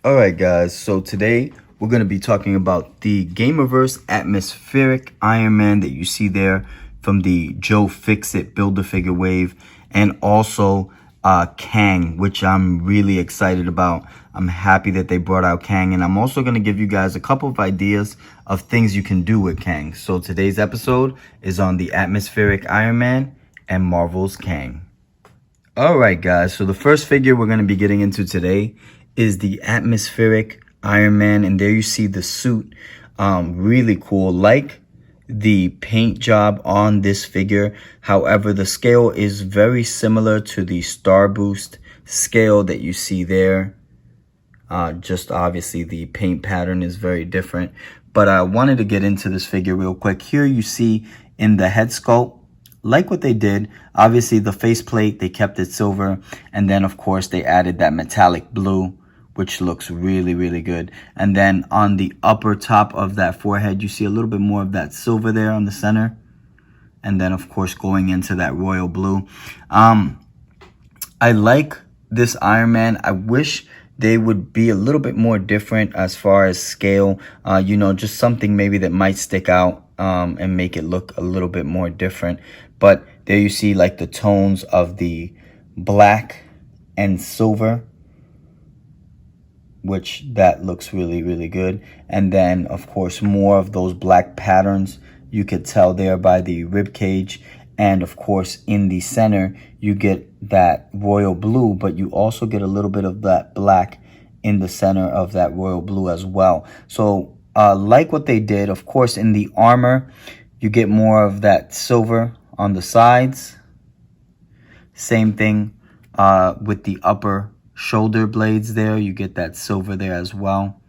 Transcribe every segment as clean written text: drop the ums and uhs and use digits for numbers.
All right, guys. So today we're going to be talking about the Gamerverse atmospheric Iron Man that you see there from the Joe Fixit Build-A-Figure wave, and also Kang, which I'm really excited about. I'm happy that they brought out Kang, and I'm also going to give you guys a couple of ideas of things you can do with Kang. So today's episode is on the atmospheric Iron Man and Marvel's Kang. All right, guys. So the first figure we're going to be getting into today is the atmospheric Iron Man. And there you see the suit. Really cool. Like the paint job on this figure. However, the scale is very similar to the Star Boost scale that you see there. Just obviously the paint pattern is very different. But I wanted to get into this figure real quick. Here you see in the head sculpt, like what they did, obviously the faceplate, they kept it silver. And then, of course, they added that metallic blue, which looks really, really good. And then on the upper top of that forehead, you see a little bit more of that silver there on the center. And then, of course, going into that royal blue. I like this Iron Man. I wish they would be a little bit more different as far as scale. You know, just something maybe that might stick out and make it look a little bit more different. But there you see like the tones of the black and silver, which that looks really, really good. And then, of course, more of those black patterns you could tell there by the rib cage. And of course, in the center, you get that royal blue, but you also get a little bit of that black in the center of that royal blue as well. So like what they did, of course, in the armor, you get more of that silver on the sides. Same thing with the upper shoulder blades there. You get that silver there as well.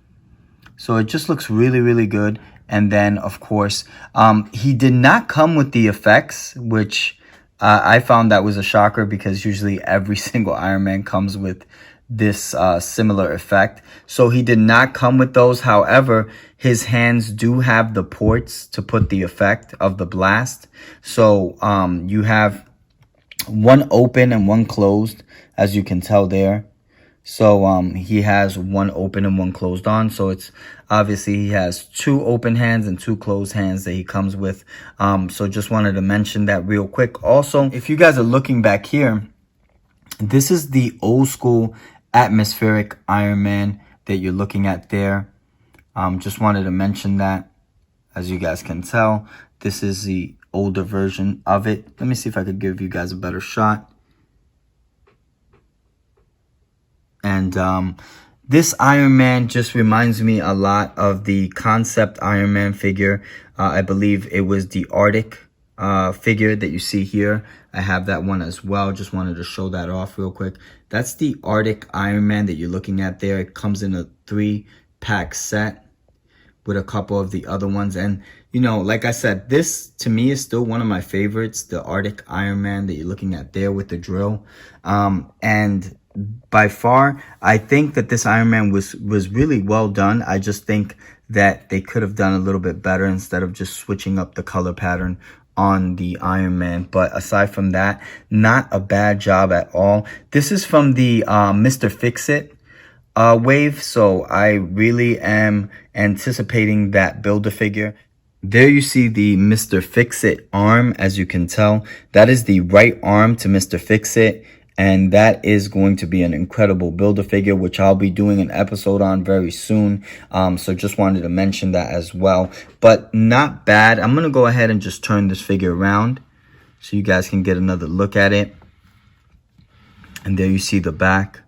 So it just looks really, really good. And then, of course, he did not come with the effects, which I found that was a shocker because usually every single Iron Man comes with this similar effect. So he did not come with those. However, his hands do have the ports to put the effect of the blast. So you have one open and one closed, as you can tell there. So he has one open and one closed on. So it's obviously he has two open hands and two closed hands that he comes with. So just wanted to mention that real quick. Also, if you guys are looking back here, this is the old school atmospheric Iron Man that you're looking at there. Just wanted to mention that. As you guys can tell, this is the older version of it. Let me see if I could give you guys a better shot. And this Iron Man just reminds me a lot of the concept Iron Man figure. I believe it was the Arctic figure that you see here. I have that one as well. Just wanted to show that off real quick. That's the Arctic Iron Man that you're looking at there. It comes in a 3-pack set with a couple of the other ones. And, you know, like I said, this to me is still one of my favorites, the Arctic Iron Man that you're looking at there with the drill. And by far, I think that this Iron Man was really well done. I just think that they could have done a little bit better instead of just switching up the color pattern on the Iron Man. But aside from that, not a bad job at all. This is from the Mr. Fix-It wave, so I really am anticipating that Build-A-Figure. There you see the Mr. Fix-It arm. As you can tell, that is the right arm to Mr. Fix-It. And that is going to be an incredible Build-A-Figure, which I'll be doing an episode on very soon. So just wanted to mention that as well. But not bad. I'm going to go ahead and just turn this figure around so you guys can get another look at it. And there you see the back.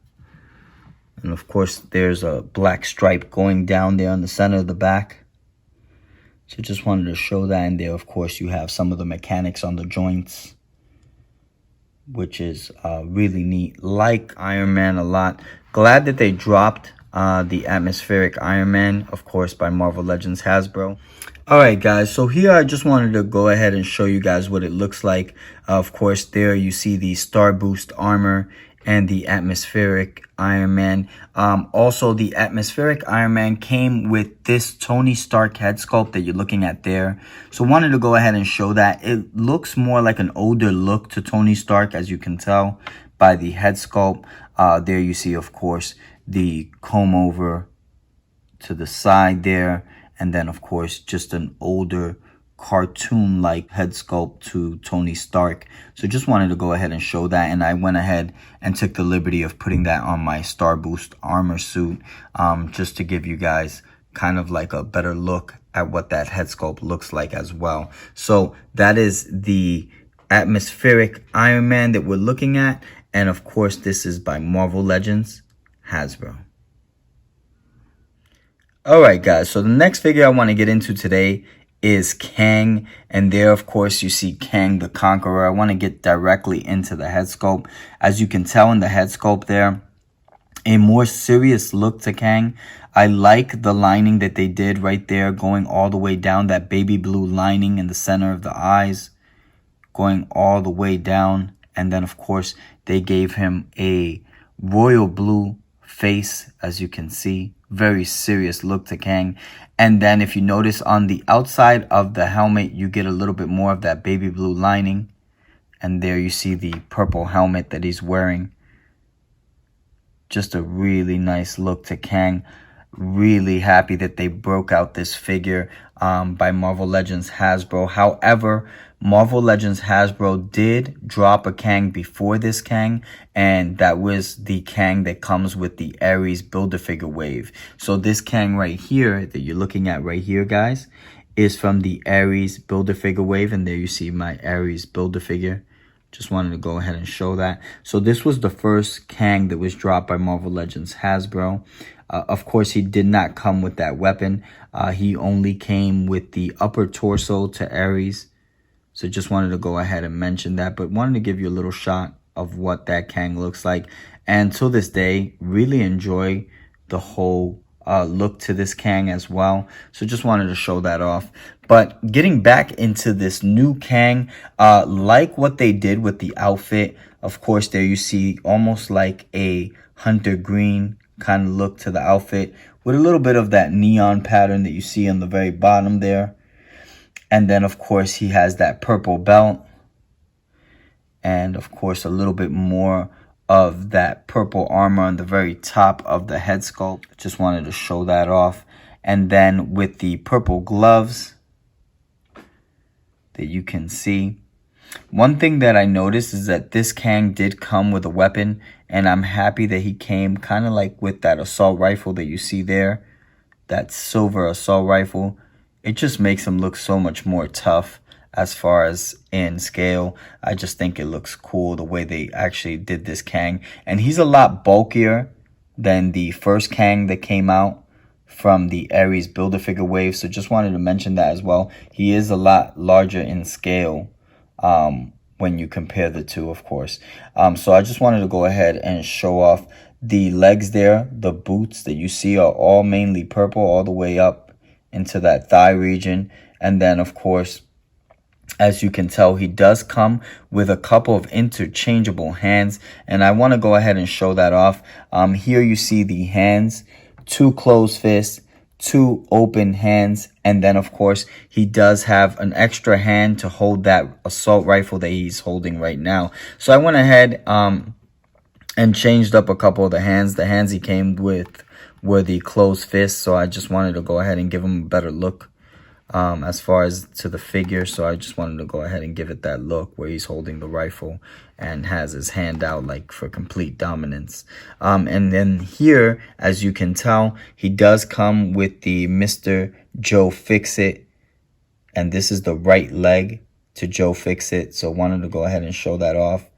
And of course, there's a black stripe going down there on the center of the back. So just wanted to show that. And there, of course, you have some of the mechanics on the joints, which is really neat. Like Iron Man a lot. Glad that they dropped the atmospheric Iron Man, of course, by Marvel Legends Hasbro. Alright guys, so here I just wanted to go ahead and show you guys what it looks like. Of course, there you see the Star Boost armor and the atmospheric Iron Man. Also, the atmospheric Iron Man came with this Tony Stark head sculpt that you're looking at there. So wanted to go ahead and show that. It looks more like an older look to Tony Stark, as you can tell by the head sculpt. There you see, of course, the comb over to the side there, and then of course just an older cartoon-like head sculpt to Tony Stark. So just wanted to go ahead and show that, and I went ahead and took the liberty of putting that on my Star Boost armor suit, just to give you guys kind of like a better look at what that head sculpt looks like as well. So that is the atmospheric Iron Man that we're looking at, and of course this is by Marvel Legends Hasbro. Alright guys, so the next figure I want to get into today is Kang, and there of course you see Kang the Conqueror. I want to get directly into the head sculpt. As you can tell in the head sculpt there, a more serious look to Kang. I like the lining that they did right there, going all the way down, that baby blue lining in the center of the eyes, going all the way down. And then of course they gave him a royal blue face, as you can see. Very serious look to Kang. And then if you notice on the outside of the helmet, you get a little bit more of that baby blue lining. And there you see the purple helmet that he's wearing. Just a really nice look to Kang. Really happy that they broke out this figure by Marvel Legends Hasbro. However, Marvel Legends Hasbro did drop a Kang before this Kang, and that was the Kang that comes with the Ares Build-A-Figure wave. So this Kang right here that you're looking at right here, guys, is from the Ares Build-A-Figure wave, and there you see my Ares Build-A-Figure. Just wanted to go ahead and show that. So this was the first Kang that was dropped by Marvel Legends Hasbro. Of course, he did not come with that weapon. He only came with the upper torso to Ares. So just wanted to go ahead and mention that, but wanted to give you a little shot of what that Kang looks like. And till this day, really enjoy the whole look to this Kang as well. So just wanted to show that off. But getting back into this new Kang, like what they did with the outfit, of course, there you see almost like a hunter green kind of look to the outfit with a little bit of that neon pattern that you see on the very bottom there. And then, of course, he has that purple belt. And, of course, a little bit more of that purple armor on the very top of the head sculpt. Just wanted to show that off. And then with the purple gloves that you can see. One thing that I noticed is that this Kang did come with a weapon. And I'm happy that he came kind of like with that assault rifle that you see there. That silver assault rifle. It just makes him look so much more tough as far as in scale. I just think it looks cool the way they actually did this Kang. And he's a lot bulkier than the first Kang that came out from the Ares Build-A-Figure wave. So just wanted to mention that as well. He is a lot larger in scale when you compare the two, of course. So I just wanted to go ahead and show off the legs there. The boots that you see are all mainly purple all the way up into that thigh region. And then of course, as you can tell, he does come with a couple of interchangeable hands, and I want to go ahead and show that off. Here you see the hands, 2 closed fists, 2 open hands, and then of course he does have an extra hand to hold that assault rifle that he's holding right now. So I went ahead and changed up a couple of the hands. The hands he came with were the closed fists, so I just wanted to go ahead and give him a better look as far as to the figure. So I just wanted to go ahead and give it that look where he's holding the rifle and has his hand out like for complete dominance. And then here, as you can tell, he does come with the Mr. Joe Fix-It, and this is the right leg to Joe Fix-It. So wanted to go ahead and show that off.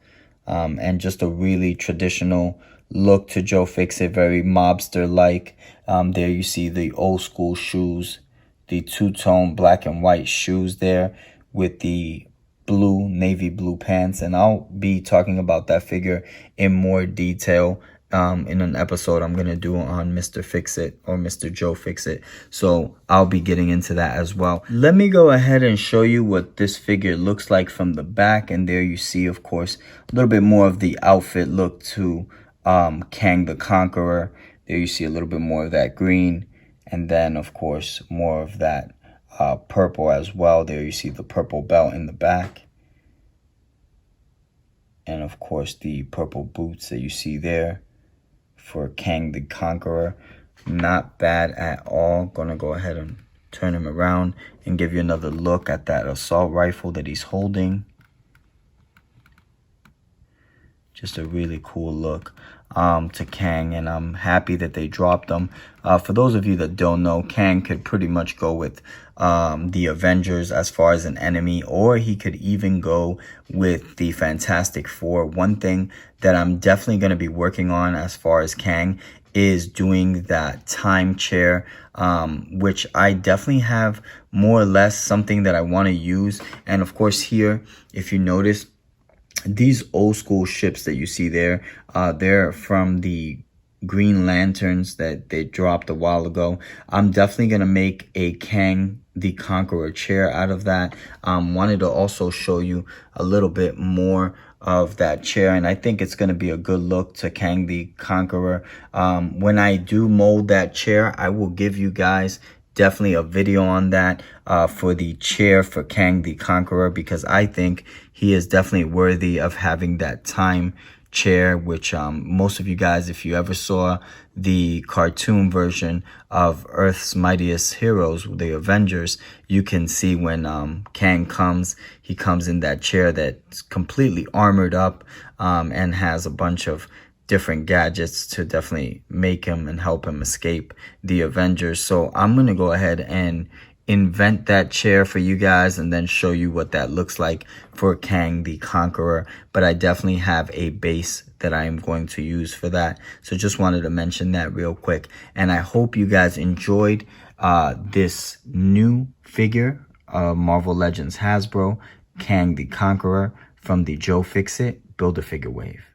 And just a really traditional look to Joe Fix-It, very mobster-like. There you see the old school shoes, the two-tone black and white shoes there with the blue, navy blue pants. And I'll be talking about that figure in more detail in an episode I'm going to do on Mr. Fix-It or Mr. Joe Fix-It. So I'll be getting into that as well. Let me go ahead and show you what this figure looks like from the back. And there you see, of course, a little bit more of the outfit look to Kang the Conqueror. There you see a little bit more of that green. And then, of course, more of that purple as well. There you see the purple belt in the back. And, of course, the purple boots that you see there for Kang the Conqueror. Not bad at all. Gonna go ahead and turn him around and give you another look at that assault rifle that he's holding. Just a really cool look to Kang, and I'm happy that they dropped him. For those of you that don't know, Kang could pretty much go with the Avengers as far as an enemy, or he could even go with the Fantastic Four. One thing that I'm definitely going to be working on as far as Kang is doing that time chair, which I definitely have more or less something that I want to use. And of course here, if you notice, these old school ships that you see there, they're from the Green Lanterns that they dropped a while ago. I'm definitely going to make a Kang the Conqueror chair out of that. Wanted to also show you a little bit more of that chair, and I think it's going to be a good look to Kang the Conqueror. When I do mold that chair, I will give you guys definitely a video on that for the chair for Kang the Conqueror, because I think he is definitely worthy of having that time chair, which most of you guys, if you ever saw the cartoon version of Earth's Mightiest Heroes, the Avengers, you can see when Kang comes, he comes in that chair that's completely armored up and has a bunch of different gadgets to definitely make him and help him escape the Avengers. So I'm going to go ahead and invent that chair for you guys and then show you what that looks like for Kang the Conqueror. But I definitely have a base that I am going to use for that. So just wanted to mention that real quick. And I hope you guys enjoyed this new figure, Marvel Legends Hasbro, Kang the Conqueror from the Joe Fixit Build-A-Figure Wave.